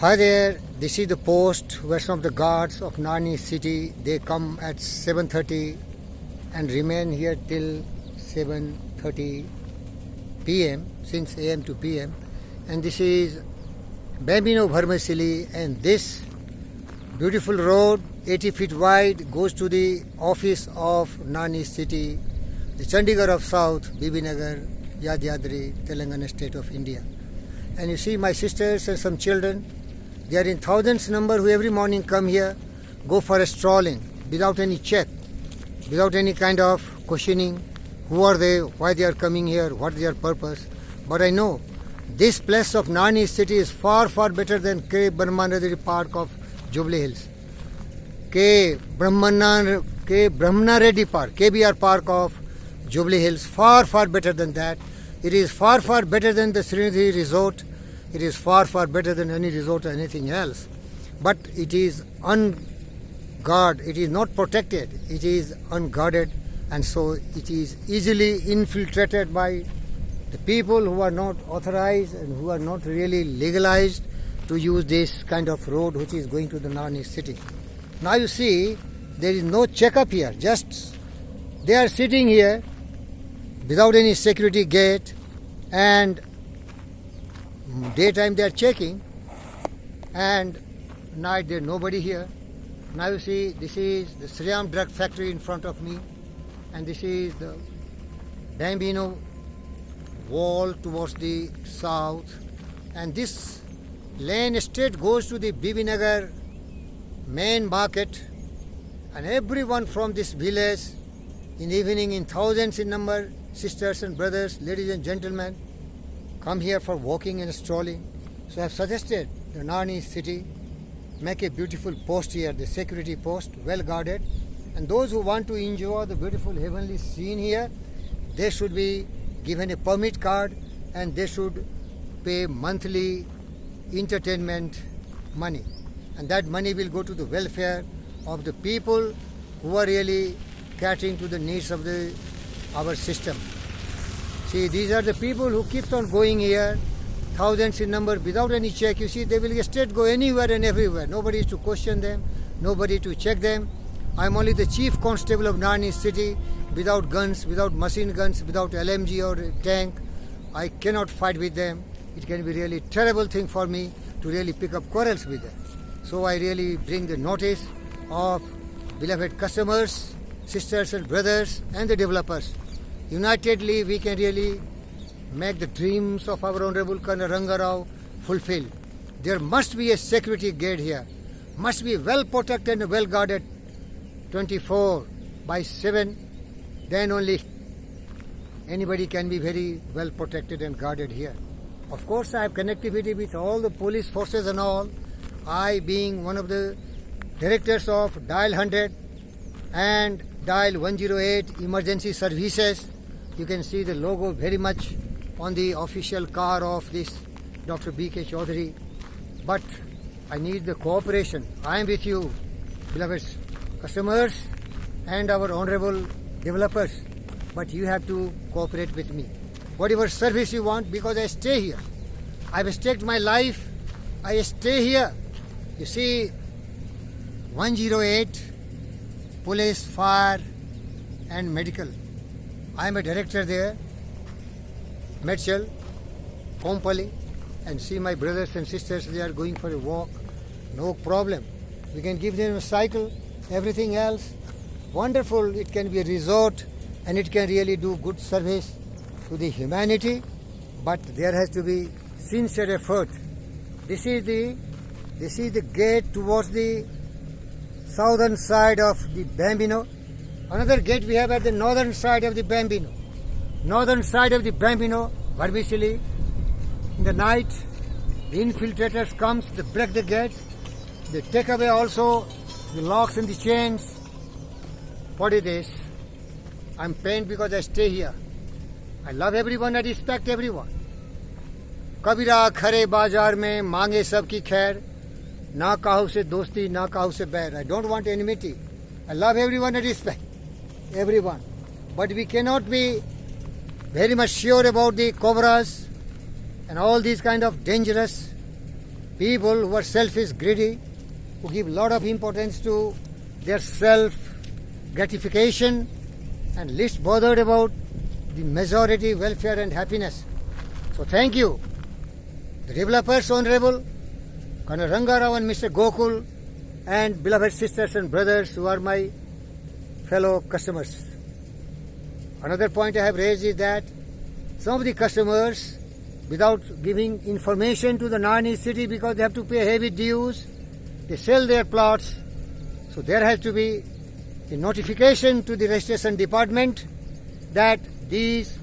Hi there, this is the post where some of the guards of Nani city, they come at 7:30 and remain here till 7:30 p.m. since a.m. to p.m. and this is Bambino Vermicelli, and this beautiful road 80 feet wide goes to the office of Nani city, the Chandigarh of South, Bibinagar, Yadadri, Telangana state of India. And you see my sisters and some children, they are in thousands number who every morning come here, go for a strolling without any check, without any kind of questioning. Who are they, why they are coming here, what is their purpose. But I know this place of Nani city is far, far better than K. Brahmanadri Park of Jubilee Hills. K. Brahmana Reddy Park, KBR Park of Jubilee Hills, far, far better than that. It is far, far better than the Srinidhi Resort. It is far, far better than any resort or anything else. But it is unguarded, it is not protected, it is unguarded, and so it is easily infiltrated by the people who are not authorized and who are not really legalized to use this kind of road which is going to the Nani city. Now you see, there is no checkup here, just they are sitting here without any security gate, and daytime they are checking, and night there is nobody here. Now you see, this is the Sriram drug factory in front of me, and this is the Bambino wall towards the south, and this lane straight goes to the Bibinagar main market, and everyone from this village in evening in thousands in number, sisters and brothers, ladies and gentlemen, come here for walking and strolling. So I have suggested the Nani city make a beautiful post here, the security post, well guarded, and those who want to enjoy the beautiful heavenly scene here, they should be given a permit card and they should pay monthly entertainment money, and that money will go to the welfare of the people who are really catering to the needs of our system. See, these are the people who keeps on going here, thousands in number, without any check. You see, they will straight go anywhere and everywhere. Nobody is to question them, nobody to check them. I am only the chief constable of Nani city, without guns, without machine guns, without LMG or tank. I cannot fight with them. It can be really terrible thing for me to really pick up quarrels with them. So I really bring the notice of beloved customers, sisters and brothers and the developers. Unitedly, we can really make the dreams of our Honorable Colonel Ranga Rao fulfill. There must be a security gate here, must be well protected and well guarded 24/7. Then only anybody can be very well protected and guarded here. Of course, I have connectivity with all the police forces and all. I being one of the directors of Dial 100 and Dial 108 emergency services. You can see the logo very much on the official car of this Dr. B.K. Chaudhary. But I need the cooperation. I am with you, beloved customers and our honorable developers. But you have to cooperate with me. Whatever service you want, because I stay here. I have staked my life. I stay here. You see, 108, police, fire and medical. I am a director there, Medshell, Kompally, and see my brothers and sisters, they are going for a walk. No problem. We can give them a cycle, everything else. Wonderful. It can be a resort and it can really do good service to the humanity, but there has to be sincere effort. This is the gate towards the southern side of the Bambino. Another gate we have at the northern side of the Bambino. Northern side of the Bambino, Vermicelli. In the night, the infiltrators comes, they break the gate, they take away also the locks and the chains. What is this? I'm pained because I stay here. I love everyone, I respect everyone. कबीरा खरे बाजार में मांगे सबकी खैर, ना काहू से दोस्ती ना काहू से बैर. I don't want enmity. I love everyone, I respect everyone. But we cannot be very much sure about the cobras and all these kind of dangerous people who are selfish, greedy, who give lot of importance to their self gratification and least bothered about the majority welfare and happiness. So thank you, the developers, Honorable Colonel Ranga Rao and Mr. Gokul, and beloved sisters and brothers who are my fellow customers. Another point I have raised is that some of the customers, without giving information to the Nani city because they have to pay heavy dues, they sell their plots. So there has to be a notification to the registration department that these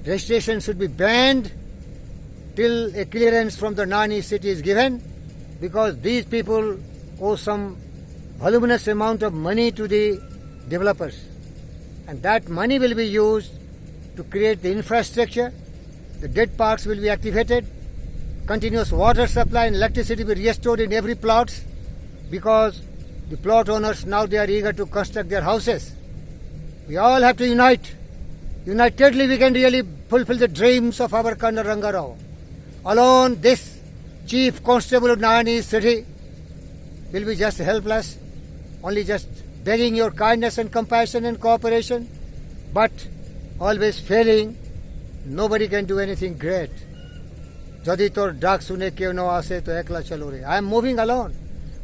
registrations should be banned till a clearance from the Nani city is given, because these people owe some voluminous amount of money to the developers, and that money will be used to create the infrastructure. The dead parks will be activated, continuous water supply and electricity will be restored in every plot, because the plot owners now they are eager to construct their houses. We all have to unite. Unitedly we can really fulfill the dreams of our Colonel Ranga Rao. Alone this Chief Constable of Nani city will be just helpless, only just begging your kindness and compassion and cooperation, but always failing. Nobody can do anything great. Jadi tor dak sune kyo no ase to ekla chalo re. I am moving alone.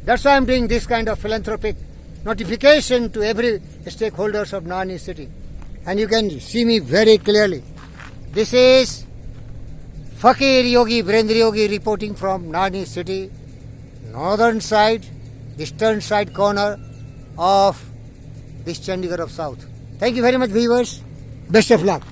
That's why I am doing this kind of philanthropic notification to every stakeholders of Nani city. And you can see me very clearly. This is Fakir Yogi Virendra Yogi reporting from Nani city, northern side, eastern side corner of this Chandigarh of South. Thank you very much, viewers. Best of luck.